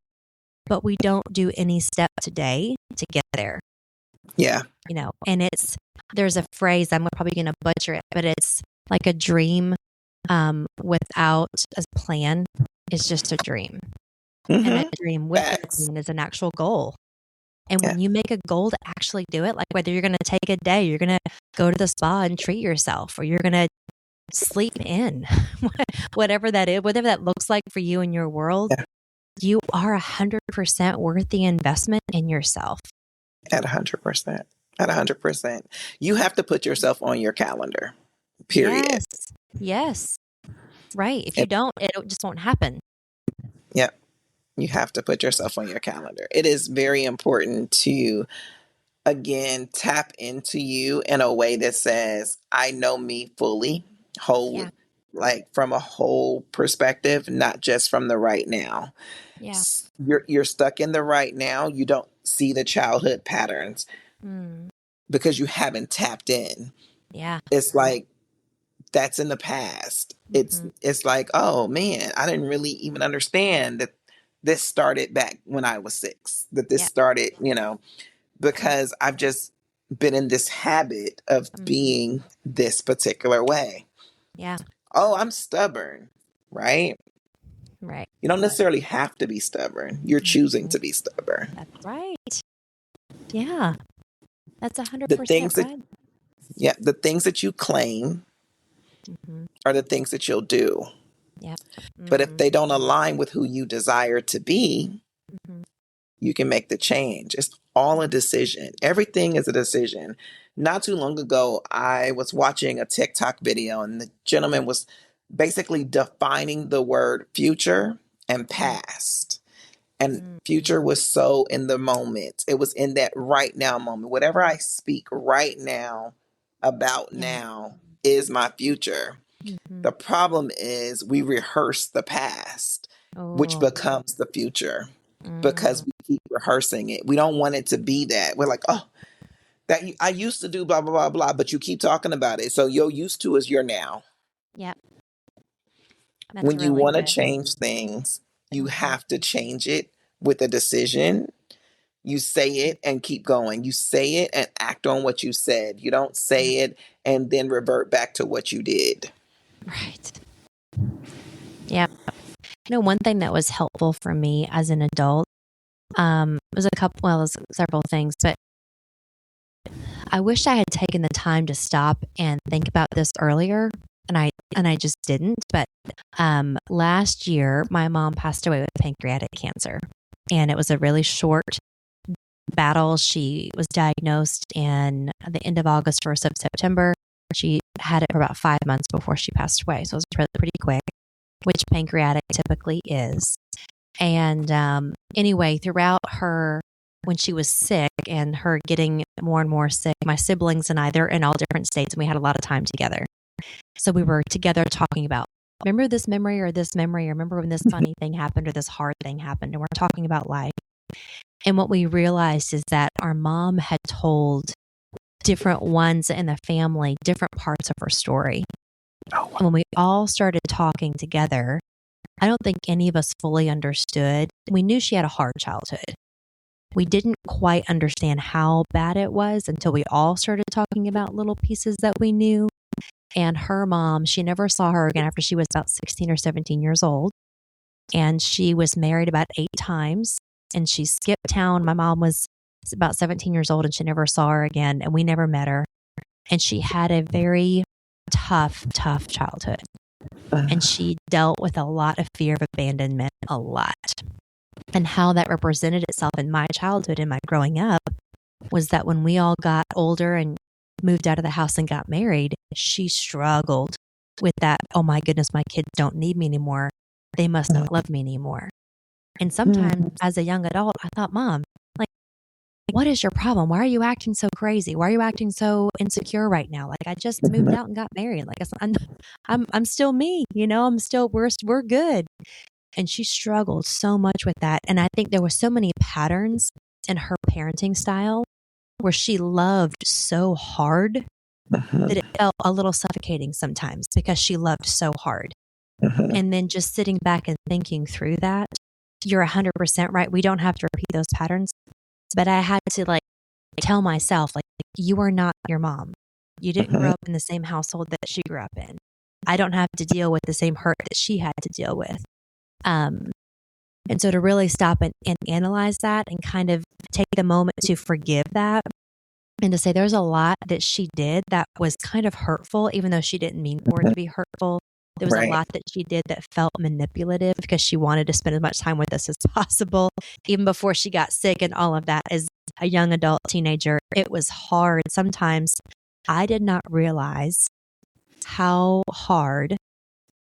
Speaker 3: But we don't do any step today to get there.
Speaker 2: Yeah.
Speaker 3: And there's a phrase, I'm probably going to butcher it, but it's like a dream without a plan is just a dream. And a
Speaker 2: Mhm.
Speaker 3: dream with a
Speaker 2: Facts.
Speaker 3: plan is an actual goal. And
Speaker 2: Yeah.
Speaker 3: when you make a goal to actually do it, like whether you're going to take a day, you're going to go to the spa and treat yourself, or you're going to sleep in, whatever that is, whatever that looks like for you in your world,
Speaker 2: Yeah.
Speaker 3: you are 100% worth the investment in yourself.
Speaker 2: At 100%. At 100%. You have to put yourself on your calendar, period.
Speaker 3: Yes. Right. If you don't, it just won't happen.
Speaker 2: Yeah. You have to put yourself on your calendar. It is very important to, again, tap into you in a way that says, I know me fully, whole,
Speaker 3: Yeah.
Speaker 2: like from a whole perspective, not just from the right now.
Speaker 3: Yeah.
Speaker 2: You're stuck in the right now. You don't see the childhood patterns because you haven't tapped in.
Speaker 3: Yeah.
Speaker 2: It's like that's in the past. It's like, oh man, I didn't really even understand that this started back when I was 6. That this
Speaker 3: Yep.
Speaker 2: started, because I've just been in this habit of being this particular way.
Speaker 3: Yeah.
Speaker 2: Oh, I'm stubborn, right?
Speaker 3: Right.
Speaker 2: You don't necessarily have to be stubborn. You're choosing to be stubborn.
Speaker 3: That's right. Yeah. That's 100%
Speaker 2: The things that,
Speaker 3: right.
Speaker 2: yeah, the things that you claim are the things that you'll do.
Speaker 3: Yeah.
Speaker 2: But if they don't align with who you desire to be, you can make the change. It's all a decision. Everything is a decision. Not too long ago, I was watching a TikTok video, and the gentleman was basically defining the word future and past. And future was so in the moment. It was in that right now moment. Whatever I speak right now about now is my future. The problem is we rehearse the past, which becomes the future because we keep rehearsing it. We don't want it to be that. We're like, oh, that I used to do blah, blah, blah, blah, but you keep talking about it. So your used to is your now.
Speaker 3: Yeah. That's
Speaker 2: When you
Speaker 3: really
Speaker 2: want to
Speaker 3: good.
Speaker 2: change things, you have to change it with a decision. You say it and keep going. You say it and act on what you said. You don't say it and then revert back to what you did.
Speaker 3: Right. Yeah. One thing that was helpful for me as an adult was several things, but I wish I had taken the time to stop and think about this earlier, and I just didn't. But last year, my mom passed away with pancreatic cancer, and it was a really short battle. She was diagnosed in the end of August, 1st of September. She had it for about 5 months before she passed away, so it was pretty quick, which pancreatic typically is. And anyway, throughout when she was sick and her getting more and more sick, my siblings and I, they're in all different states, and we had a lot of time together. So we were together talking about, remember this memory, or remember when this funny thing happened or this hard thing happened, and we're talking about life. And what we realized is that our mom had told different ones in the family different parts of her story. And when we all started talking together, I don't think any of us fully understood. We knew she had a hard childhood. We didn't quite understand how bad it was until we all started talking about little pieces that we knew. And her mom, she never saw her again after she was about 16 or 17 years old. And she was married about 8 times. And she skipped town. My mom was about 17 years old and she never saw her again. And we never met her. And she had a very tough childhood. And she dealt with a lot of fear of abandonment, a lot. And how that represented itself in my childhood and my growing up was that when we all got older and moved out of the house and got married, she struggled with that, oh my goodness, my kids don't need me anymore. They must not love me anymore. And sometimes as a young adult, I thought, Mom, like, what is your problem? Why are you acting so crazy? Why are you acting so insecure right now? Like, I just moved out and got married. Like, I'm still me, we're good. And she struggled so much with that. And I think there were so many patterns in her parenting style where she loved so hard that it felt a little suffocating sometimes because she loved so hard. And then just sitting back and thinking through that, you're 100% right. We don't have to repeat those patterns. But I had to like tell myself, like, you are not your mom. You didn't grow up in the same household that she grew up in. I don't have to deal with the same hurt that she had to deal with. And so to really stop and analyze that and kind of take the moment to forgive that and to say there's a lot that she did that was kind of hurtful, even though she didn't mean for it to be hurtful. There was a lot that she did that felt manipulative because she wanted to spend as much time with us as possible. Even before she got sick and all of that, as a young adult teenager, it was hard. Sometimes I did not realize how hard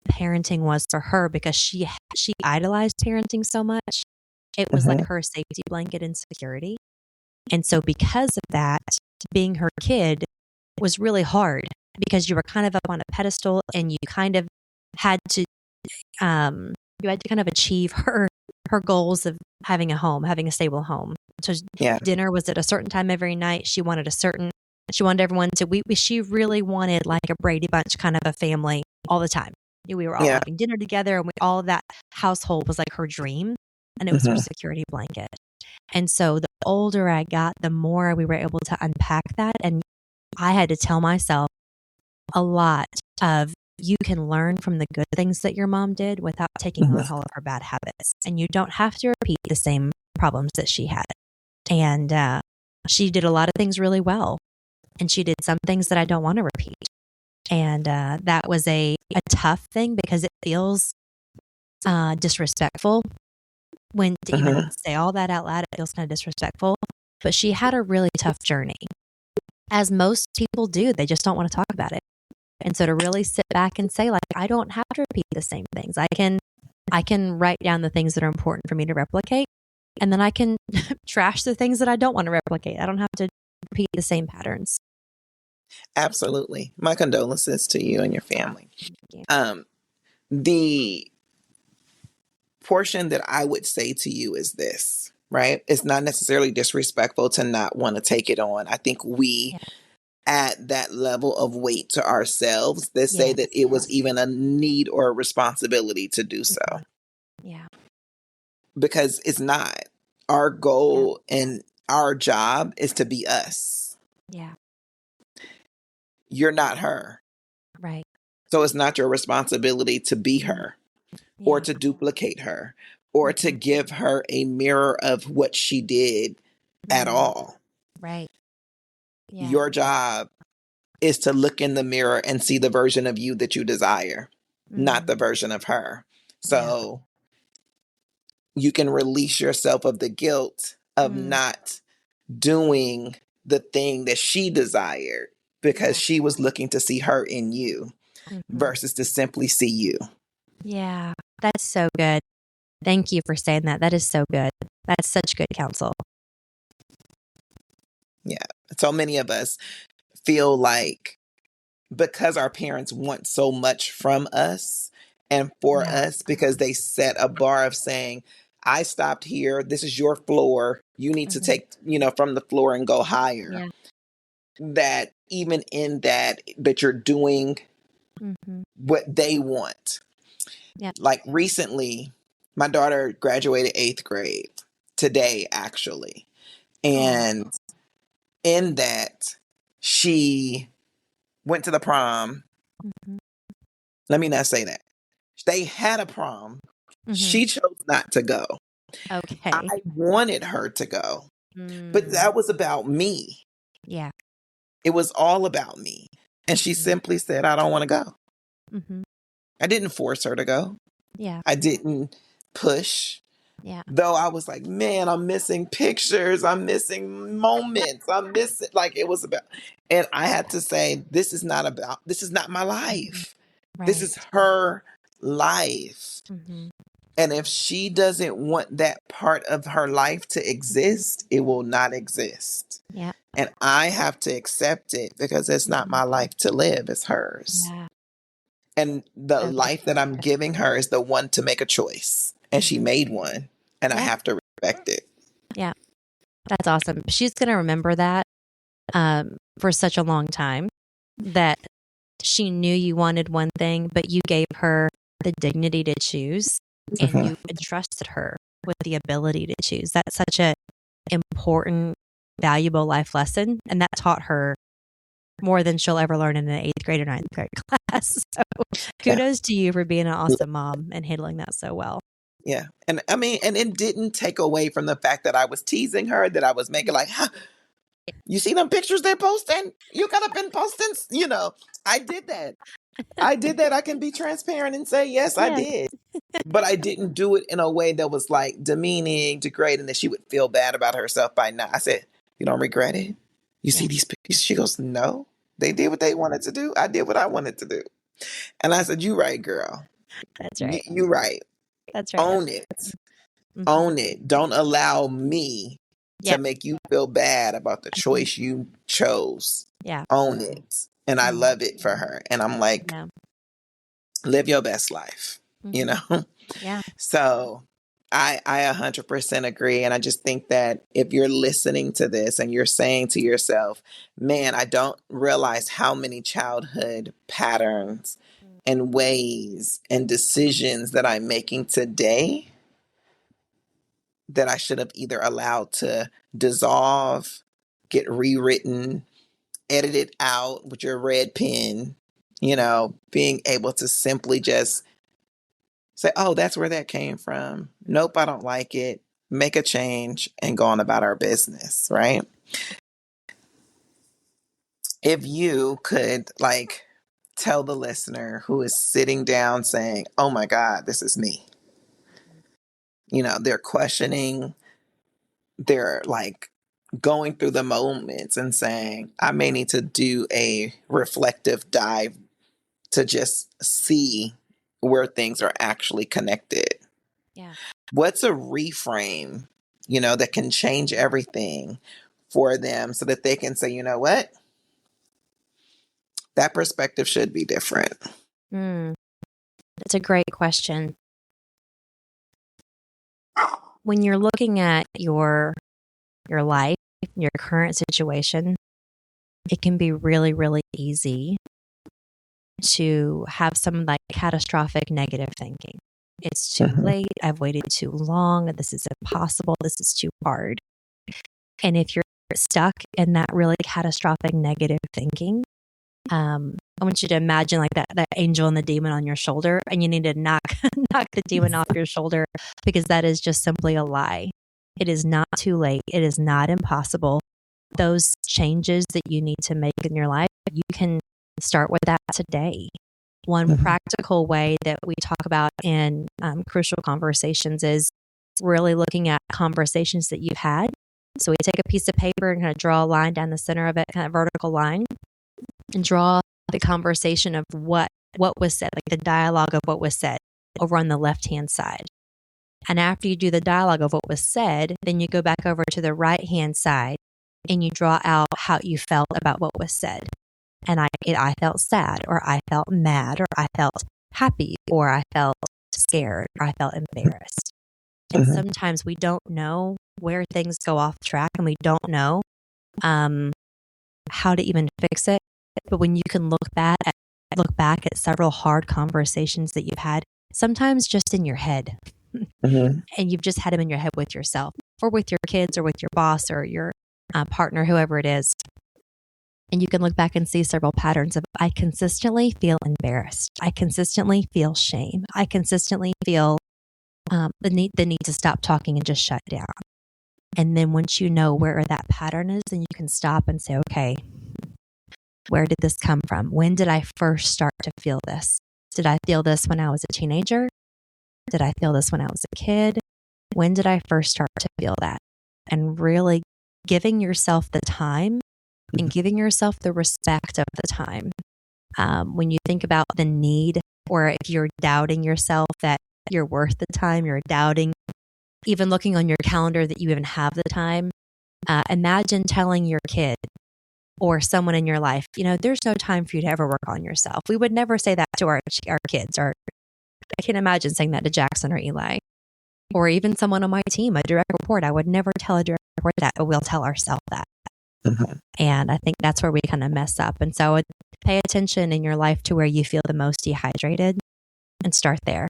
Speaker 3: parenting was for her because she idolized parenting so much. It was like her safety blanket and security. And so because of that, being her kid was really hard because you were kind of up on a pedestal and you kind of had to kind of achieve her goals of having a home, having a stable home. So dinner was at a certain time every night. She wanted everyone to, she really wanted like a Brady Bunch kind of a family all the time. We were all having dinner together and all of that household was like her dream and it was her security blanket. And so the older I got, the more we were able to unpack that. And I had to tell myself a lot of, you can learn from the good things that your mom did without taking on all of her bad habits. And you don't have to repeat the same problems that she had. And she did a lot of things really well. And she did some things that I don't want to repeat. And that was a tough thing because it feels disrespectful. When to even say all that out loud, it feels kind of disrespectful. But she had a really tough journey, as most people do. They just don't want to talk about it. And so to really sit back and say, like, I don't have to repeat the same things. I can write down the things that are important for me to replicate, and then I can trash the things that I don't want to replicate. I don't have to repeat the same patterns.
Speaker 2: Absolutely. My condolences to you and your family.
Speaker 3: You.
Speaker 2: The portion that I would say to you is this, right? It's not necessarily disrespectful to not want to take it on. I think we add that level of weight to ourselves that say that it was even a need or a responsibility to do so.
Speaker 3: Yeah.
Speaker 2: Because it's not. Our goal and our job is to be us.
Speaker 3: Yeah.
Speaker 2: You're not her.
Speaker 3: Right.
Speaker 2: So it's not your responsibility to be her or to duplicate her or to give her a mirror of what she did at all.
Speaker 3: Right. Yeah.
Speaker 2: Your job is to look in the mirror and see the version of you that you desire, not the version of her. So you can release yourself of the guilt of not doing the thing that she desired because she was looking to see her in you versus to simply see you.
Speaker 3: Yeah, that's so good. Thank you for saying that. That is so good. That's such good counsel.
Speaker 2: Yeah. So many of us feel like because our parents want so much from us and for us, because they set a bar of saying, I stopped here. This is your floor. You need to take, from the floor and go higher.
Speaker 3: Yeah.
Speaker 2: That even in that you're doing what they want.
Speaker 3: Yeah.
Speaker 2: Like recently, my daughter graduated 8th grade today, actually. And in that, she went to the prom. Let me not say that. They had a prom. She chose not to go.
Speaker 3: Okay.
Speaker 2: I wanted her to go. But that was about me.
Speaker 3: Yeah.
Speaker 2: It was all about me. And she simply said, I don't want to go. I didn't force her to go.
Speaker 3: Yeah.
Speaker 2: I didn't push.
Speaker 3: Yeah.
Speaker 2: Though I was like, man, I'm missing pictures. I'm missing moments. I'm missing, like, it was about, and I had to say, this is not my life. This
Speaker 3: Right.
Speaker 2: is her life.
Speaker 3: Mm-hmm.
Speaker 2: And if she doesn't want that part of her life to exist, it will not exist.
Speaker 3: Yeah.
Speaker 2: And I have to accept it because it's not
Speaker 3: Mm-hmm.
Speaker 2: my life to live, it's hers.
Speaker 3: Yeah.
Speaker 2: And the
Speaker 3: So good.
Speaker 2: life that I'm giving her is the one to make a choice. And she
Speaker 3: Mm-hmm.
Speaker 2: made one. And I
Speaker 3: Yeah.
Speaker 2: have to respect it.
Speaker 3: Yeah. That's awesome. She's going to remember that for such a long time, that she knew you wanted one thing, but you gave her the dignity to choose, and
Speaker 2: Mhm.
Speaker 3: you entrusted her with the ability to choose. That's such a important, valuable life lesson. And that taught her more than she'll ever learn in an 8th grade or 9th grade class. So
Speaker 2: Yeah.
Speaker 3: kudos to you for being an awesome mom and handling that so well.
Speaker 2: Yeah. And I mean, and it didn't take away from the fact that I was teasing her, that I was making like, huh, you see them pictures they're posting? You could have been posting, I did that. I can be transparent and say, yes, I
Speaker 3: Yeah.
Speaker 2: did. But I didn't do it in a way that was like demeaning, degrading, that she would feel bad about herself by now. I said, you don't regret it? You see
Speaker 3: Yeah.
Speaker 2: these pictures? She goes, no. They did what they wanted to do. I did what I wanted to do. And I said, you right, girl.
Speaker 3: That's
Speaker 2: You,
Speaker 3: right.
Speaker 2: you right.
Speaker 3: That's right.
Speaker 2: Own it.
Speaker 3: Mhm.
Speaker 2: Own it. Don't allow me
Speaker 3: Yeah.
Speaker 2: to make you feel bad about the choice you chose.
Speaker 3: Yeah.
Speaker 2: Own it. And I
Speaker 3: Mhm.
Speaker 2: love it for her. And I'm like,
Speaker 3: Yeah.
Speaker 2: live your best life, you
Speaker 3: Mhm.
Speaker 2: know?
Speaker 3: Yeah.
Speaker 2: So I 100% agree. And I just think that if you're listening to this and you're saying to yourself, man, I don't realize how many childhood patterns and ways and decisions that I'm making today that I should have either allowed to dissolve, get rewritten, edited out with your red pen, being able to simply just say, oh, that's where that came from. Nope, I don't like it. Make a change and go on about our business, right? If you could tell the listener who is sitting down saying, oh my God, this is me. They're questioning, they're going through the moments and saying, I may need to do a reflective dive to just see where things are actually connected.
Speaker 3: Yeah.
Speaker 2: What's a reframe, that can change everything for them so that they can say, you know what? That perspective should be different.
Speaker 3: That's a great question. When you're looking at your life, your current situation, it can be really, really easy to have some catastrophic negative thinking. It's too late. I've waited too long. This is impossible. This is too hard. And if you're stuck in that really catastrophic negative thinking, I want you to imagine that angel and the demon on your shoulder, and you need to knock the demon off your shoulder, because that is just simply a lie. It is not too late. It is not impossible. Those changes that you need to make in your life, you can start with that today. One practical way that we talk about in Crucial Conversations is really looking at conversations that you've had. So we take a piece of paper and kind of draw a line down the center of it, kind of vertical line, and draw the conversation of what was said, the dialogue of what was said over on the left-hand side. And after you do the dialogue of what was said, then you go back over to the right-hand side and you draw out how you felt about what was said. And I felt sad, or I felt mad, or I felt happy, or I felt scared, or I felt embarrassed. And sometimes we don't know where things go off track, and we don't know how to even fix it. But when you can look back at several hard conversations that you've had, sometimes just in your head, and you've just had them in your head with yourself, or with your kids, or with your boss, or your partner, whoever it is. And you can look back and see several patterns of, I consistently feel embarrassed. I consistently feel shame. I consistently feel the need to stop talking and just shut down. And then once you know where that pattern is, then you can stop and say, okay, where did this come from? When did I first start to feel this? Did I feel this when I was a teenager? Did I feel this when I was a kid? When did I first start to feel that? And really giving yourself the time and giving yourself the respect of the time. When you think about the need or if you're doubting yourself that you're worth the time, you're doubting, even looking on your calendar that you even have the time, imagine telling your kid or someone in your life, there's no time for you to ever work on yourself. We would never say that to our kids, or I can't imagine saying that to Jackson or Eli, or even someone on my team, a direct report. I would never tell a direct report that, but we'll tell ourselves that. Mm-hmm. And I think that's where we kind of mess up. And so pay attention in your life to where you feel the most dehydrated and start there.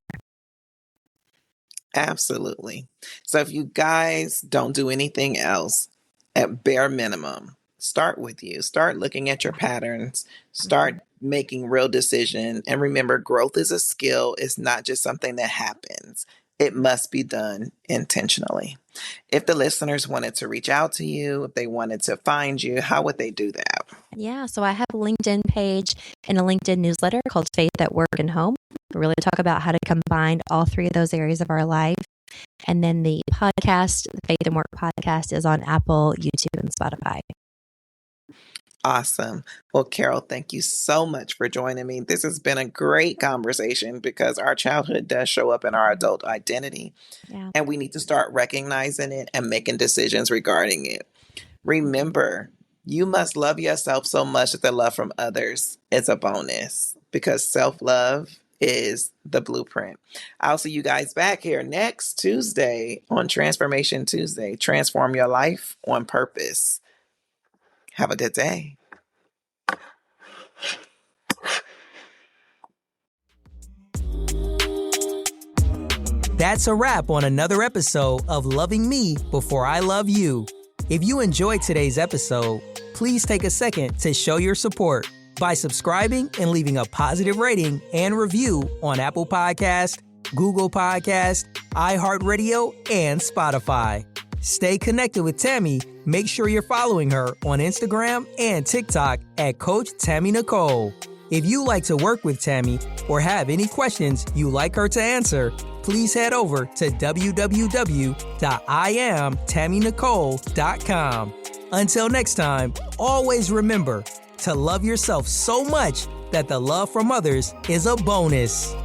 Speaker 2: Absolutely. So if you guys don't do anything else, at bare minimum, start with you. Start looking at your patterns. Start making real decision. And remember, growth is a skill. It's not just something that happens. It must be done intentionally. If the listeners wanted to reach out to you, if they wanted to find you, how would they do that?
Speaker 3: Yeah, so I have a LinkedIn page and a LinkedIn newsletter called Faith at Work and Home. We really talk about how to combine all three of those areas of our life. And then the podcast, the Faith and Work podcast, is on Apple, YouTube, and Spotify.
Speaker 2: Awesome. Well, Carole, thank you so much for joining me. This has been a great conversation because our childhood does show up in our adult identity. Yeah. And we need to start recognizing it and making decisions regarding it. Remember, you must love yourself so much that the love from others is a bonus, because self-love is the blueprint. I'll see you guys back here next Tuesday on Transformation Tuesday. Transform your life on purpose. Have a good day.
Speaker 1: That's a wrap on another episode of Loving Me Before I Love You. If you enjoyed today's episode, please take a second to show your support by subscribing and leaving a positive rating and review on Apple Podcast, Google Podcast, iHeartRadio, and Spotify. Stay connected with Tammy. Make sure you're following her on Instagram and TikTok at Coach Tammy Nicole. If you like to work with Tammy or have any questions you'd like her to answer, please head over to www.IamTammyNicole.com. Until next time, always remember to love yourself so much that the love from others is a bonus.